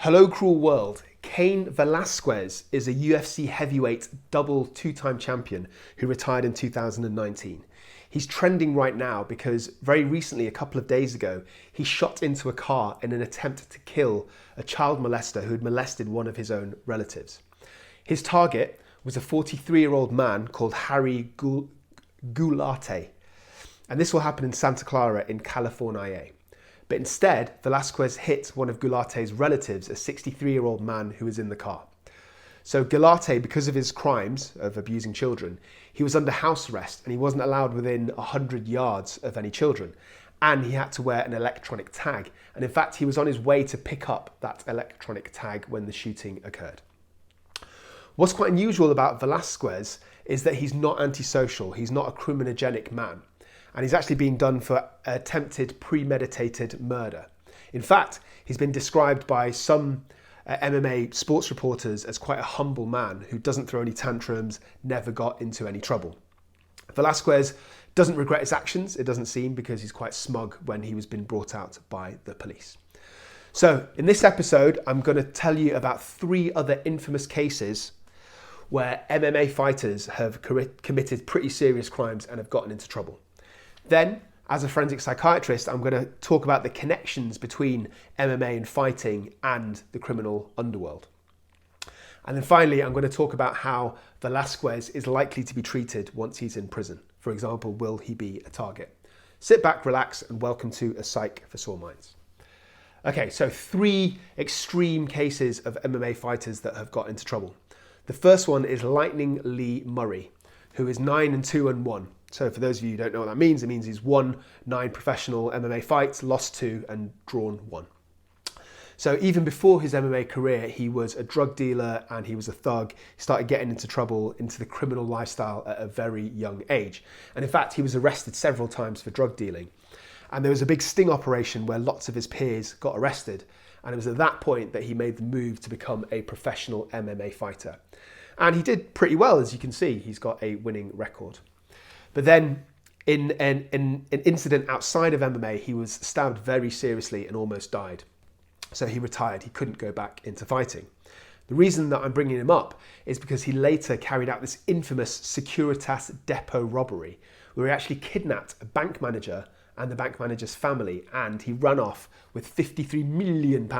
Hello, cruel world. Cain Velasquez is a UFC heavyweight double two-time champion who retired in 2019. He's trending right now because very recently, a couple of days ago, he shot into a car in an attempt to kill a child molester who had molested one of his own relatives. His target was a 43-year-old man called Harry Goularte, and this will happen in Santa Clara in California. But instead, Velasquez hit one of Goularte's relatives, a 63-year-old man who was in the car. So Goularte, because of his crimes of abusing children, he was under house arrest and he wasn't allowed within 100 yards of any children. And he had to wear an electronic tag. And in fact, he was on his way to pick up that electronic tag when the shooting occurred. What's quite unusual about Velasquez is that he's not antisocial. He's not a criminogenic man. And he's actually being done for attempted premeditated murder. In fact, he's been described by some MMA sports reporters as quite a humble man who doesn't throw any tantrums, never got into any trouble. Velasquez doesn't regret his actions, it doesn't seem, because he's quite smug when he was being brought out by the police. So in this episode, I'm going to tell you about 3 other infamous cases where MMA fighters have committed pretty serious crimes and have gotten into trouble. Then, as a forensic psychiatrist, I'm going to talk about the connections between MMA and fighting and the criminal underworld. And then finally, I'm going to talk about how Velasquez is likely to be treated once he's in prison. For example, will he be a target? Sit back, relax, and welcome to A Psych for Sore Minds. Okay, so 3 extreme cases of MMA fighters that have got into trouble. The first one is Lightning Lee Murray, who is 9-2-1. So for those of you who don't know what that means, it means he's won 9 professional MMA fights, lost 2 and drawn 1. So even before his MMA career, he was a drug dealer and he was a thug. He started getting into trouble, into the criminal lifestyle at a very young age. And in fact, he was arrested several times for drug dealing. And there was a big sting operation where lots of his peers got arrested. And it was at that point that he made the move to become a professional MMA fighter. And he did pretty well, as you can see. He's got a winning record. But then in an incident outside of MMA, he was stabbed very seriously and almost died. So he retired. He couldn't go back into fighting. The reason that I'm bringing him up is because he later carried out this infamous Securitas depot robbery, where he actually kidnapped a bank manager and the bank manager's family, and he ran off with £53 million,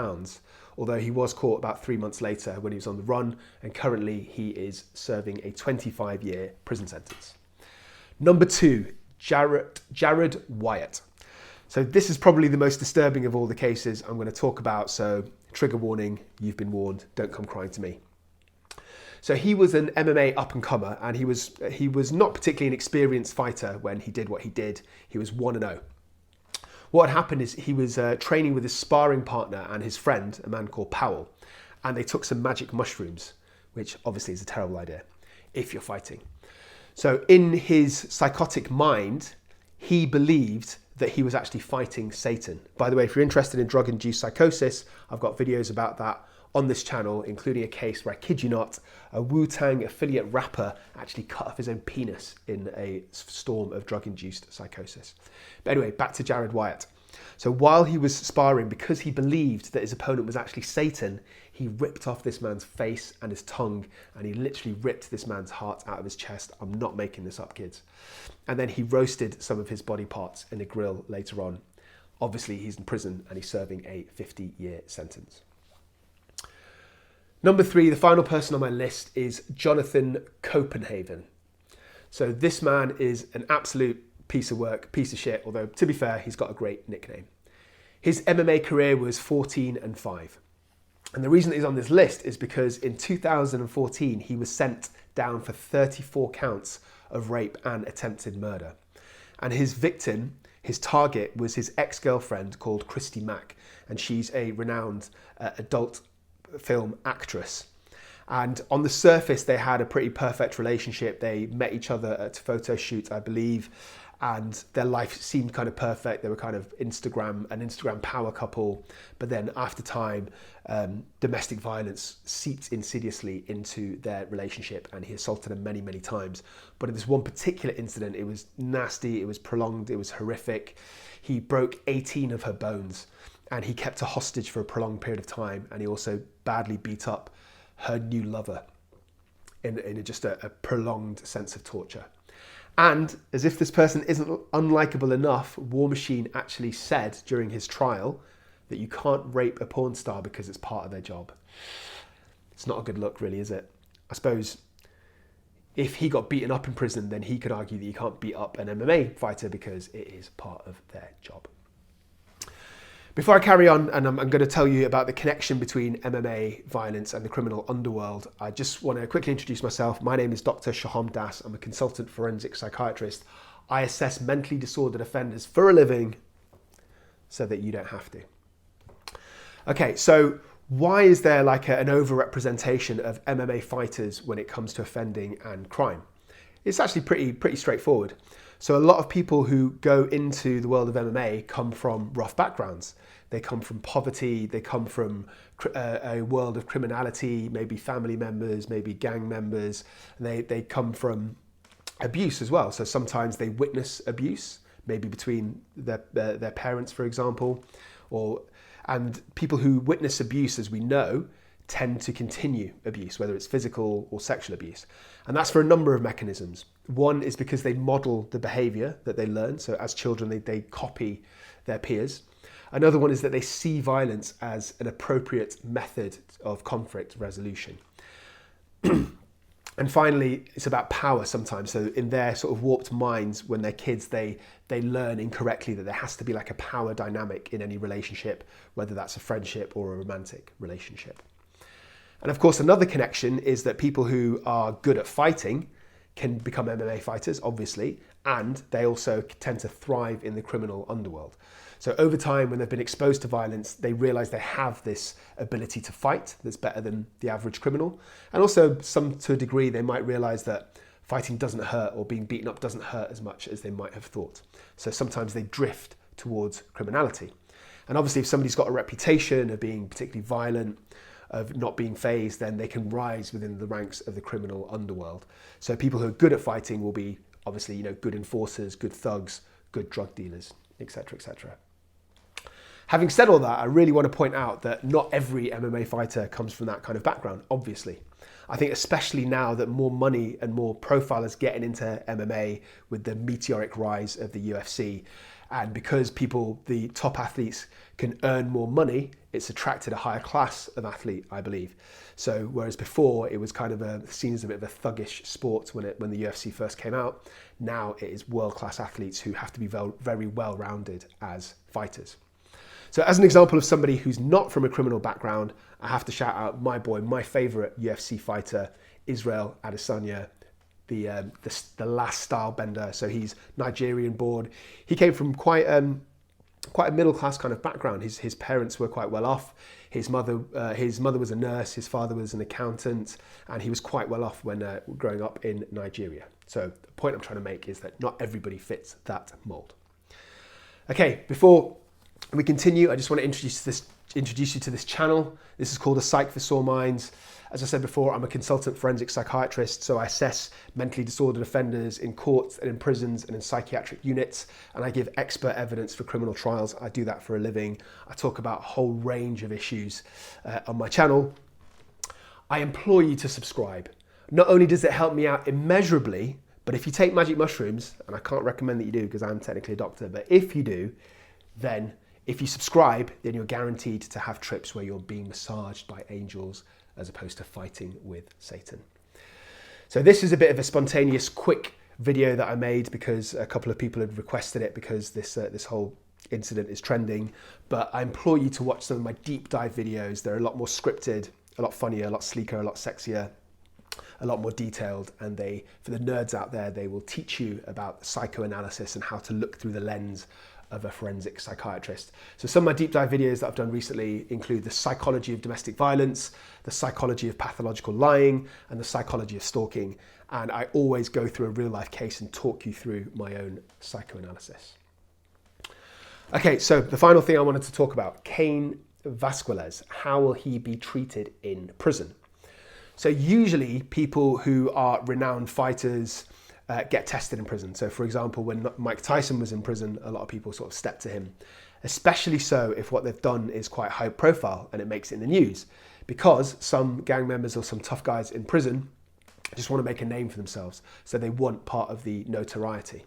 although he was caught about 3 months later when he was on the run, and currently he is serving a 25-year prison sentence. Number 2, Jared Wyatt. So this is probably the most disturbing of all the cases I'm going to talk about, so trigger warning, you've been warned, don't come crying to me. So he was an MMA up-and-comer, and he was not particularly an experienced fighter when he did what he did. He was 1-0. What had happened is he was training with his sparring partner and his friend, a man called Powell, and they took some magic mushrooms, which obviously is a terrible idea if you're fighting. So in his psychotic mind, he believed that he was actually fighting Satan. By the way, if you're interested in drug-induced psychosis, I've got videos about that on this channel, including a case where, I kid you not, a Wu-Tang affiliate rapper actually cut off his own penis in a storm of drug-induced psychosis. But anyway, back to Jared Wyatt. So while he was sparring, because he believed that his opponent was actually Satan, he ripped off this man's face and his tongue, and he literally ripped this man's heart out of his chest. I'm not making this up, kids. And then he roasted some of his body parts in a grill later on. Obviously, he's in prison and he's serving a 50-year sentence. Number 3, the final person on my list is Jonathan Copenhagen. So this man is an absolute piece of work, piece of shit, although to be fair, he's got a great nickname. His MMA career was 14-5. And the reason he's on this list is because in 2014, he was sent down for 34 counts of rape and attempted murder. And his victim, his target, was his ex-girlfriend called Christy Mack. And she's a renowned adult film actress. And on the surface, they had a pretty perfect relationship. They met each other at a photo shoot, I believe, and their life seemed kind of perfect. They were kind of an Instagram power couple. But then after time, domestic violence seeped insidiously into their relationship, and he assaulted her many, many times. But in this one particular incident, it was nasty, it was prolonged, it was horrific. He broke 18 of her bones. and he kept her hostage for a prolonged period of time, and he also badly beat up her new lover in just a prolonged sense of torture. And as if this person isn't unlikable enough, War Machine actually said during his trial that you can't rape a porn star because it's part of their job. It's not a good look, really, is it? I suppose if he got beaten up in prison, then he could argue that you can't beat up an MMA fighter because it is part of their job. Before I carry on, and I'm going to tell you about the connection between MMA violence and the criminal underworld, I just want to quickly introduce myself. My name is Dr. Shaham. I'm a consultant forensic psychiatrist. I assess mentally disordered offenders for a living so that you don't have to. Okay, so why is there like an overrepresentation of MMA fighters when it comes to offending and crime? It's actually pretty straightforward. So a lot of people who go into the world of MMA come from rough backgrounds. They come from poverty, they come from a world of criminality, maybe family members, maybe gang members, and they come from abuse as well. So sometimes they witness abuse, maybe between their parents, for example, and people who witness abuse, as we know, tend to continue abuse, whether it's physical or sexual abuse. And that's for a number of mechanisms. One is because they model the behavior that they learn. So as children, they copy their peers. Another one is that they see violence as an appropriate method of conflict resolution. And finally, it's about power sometimes. So in their sort of warped minds, when they're kids, they learn incorrectly that there has to be like a power dynamic in any relationship, whether that's a friendship or a romantic relationship. And of course, another connection is that people who are good at fighting can become MMA fighters, obviously, and they also tend to thrive in the criminal underworld. So over time, when they've been exposed to violence, they realize they have this ability to fight that's better than the average criminal. And also, to a degree, they might realize that fighting doesn't hurt, or being beaten up doesn't hurt as much as they might have thought. So sometimes they drift towards criminality. And obviously, if somebody's got a reputation of being particularly violent, of not being fazed, then they can rise within the ranks of the criminal underworld. So people who are good at fighting will be obviously, good enforcers, good thugs, good drug dealers, etc., etc. Having said all that, I really want to point out that not every MMA fighter comes from that kind of background, obviously. I think especially now that more money and more profilers getting into MMA with the meteoric rise of the UFC, and because the top athletes can earn more money, it's attracted a higher class of athlete, I believe. So whereas before it was kind of seen as a bit of a thuggish sport when the UFC first came out, now it is world-class athletes who have to be very well-rounded as fighters. So as an example of somebody who's not from a criminal background, I have to shout out my favorite UFC fighter, Israel Adesanya, the last style bender. So he's Nigerian born. He came from quite a middle class kind of background. His parents were quite well off. His mother was a nurse. His father was an accountant, and he was quite well off when growing up in Nigeria. So the point I'm trying to make is that not everybody fits that mold. Okay, before we continue, I just want to introduce you to this channel. This is called A Psych for Sore Minds. As I said before, I'm a consultant forensic psychiatrist, so I assess mentally disordered offenders in courts and in prisons and in psychiatric units, and I give expert evidence for criminal trials. I do that for a living. I talk about a whole range of issues on my channel. I implore you to subscribe. Not only does it help me out immeasurably, but if you take magic mushrooms, and I can't recommend that you do because I'm technically a doctor, but if you do, then if you subscribe, then you're guaranteed to have trips where you're being massaged by angels as opposed to fighting with Satan. So this is a bit of a spontaneous, quick video that I made because a couple of people had requested it because this whole incident is trending. But I implore you to watch some of my deep dive videos. They're a lot more scripted, a lot funnier, a lot sleeker, a lot sexier, a lot more detailed. And for the nerds out there, they will teach you about psychoanalysis and how to look through the lens of a forensic psychiatrist. So some of my deep dive videos that I've done recently include the psychology of domestic violence, the psychology of pathological lying, and the psychology of stalking. And I always go through a real life case and talk you through my own psychoanalysis. Okay, so the final thing I wanted to talk about, Cain Velasquez. How will he be treated in prison? So usually people who are renowned fighters get tested in prison. So for example, when Mike Tyson was in prison, a lot of people sort of stepped to him especially so if what they've done is quite high profile and it makes it in the news, because some gang members or some tough guys in prison just want to make a name for themselves, so they want part of the notoriety.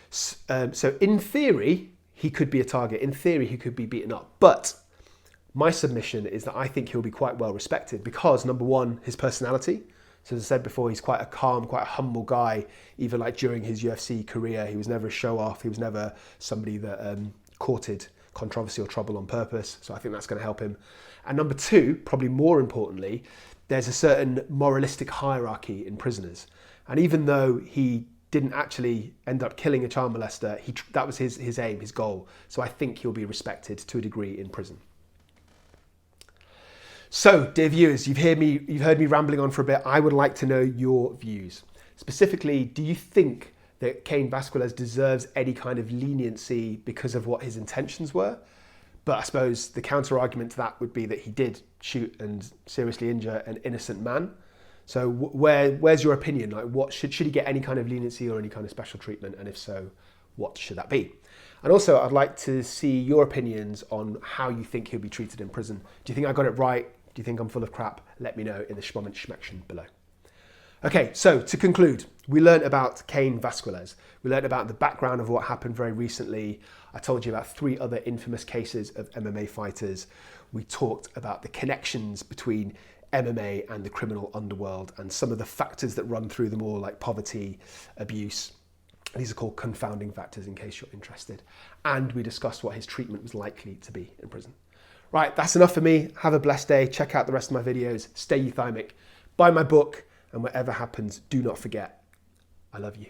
So in theory, he could be a target. In theory, he could be beaten up. But my submission is that I think he'll be quite well respected because, number one, his personality. So as I said before, he's quite a calm, quite a humble guy. Even like during his UFC career, he was never a show-off. He was never somebody that courted controversy or trouble on purpose. So I think that's going to help him. And number two, probably more importantly, there's a certain moralistic hierarchy in prisoners. And even though he didn't actually end up killing a child molester, that was his aim, his goal. So I think he'll be respected to a degree in prison. So, dear viewers, you've heard me rambling on for a bit. I would like to know your views. Specifically, do you think that Cain Velasquez deserves any kind of leniency because of what his intentions were? But I suppose the counter argument to that would be that he did shoot and seriously injure an innocent man. So where's your opinion? Like, what should he get any kind of leniency or any kind of special treatment? And if so, what should that be? And also, I'd like to see your opinions on how you think he'll be treated in prison. Do you think I got it right? Do you think I'm full of crap? Let me know in the comment section below. Okay, so to conclude, we learned about Cain Velasquez. We learned about the background of what happened very recently. I told you about 3 other infamous cases of MMA fighters. We talked about the connections between MMA and the criminal underworld and some of the factors that run through them all, like poverty, abuse. These are called confounding factors in case you're interested. And we discussed what his treatment was likely to be in prison. Right, that's enough for me. Have a blessed day. Check out the rest of my videos. Stay euthymic. Buy my book. And whatever happens, do not forget, I love you.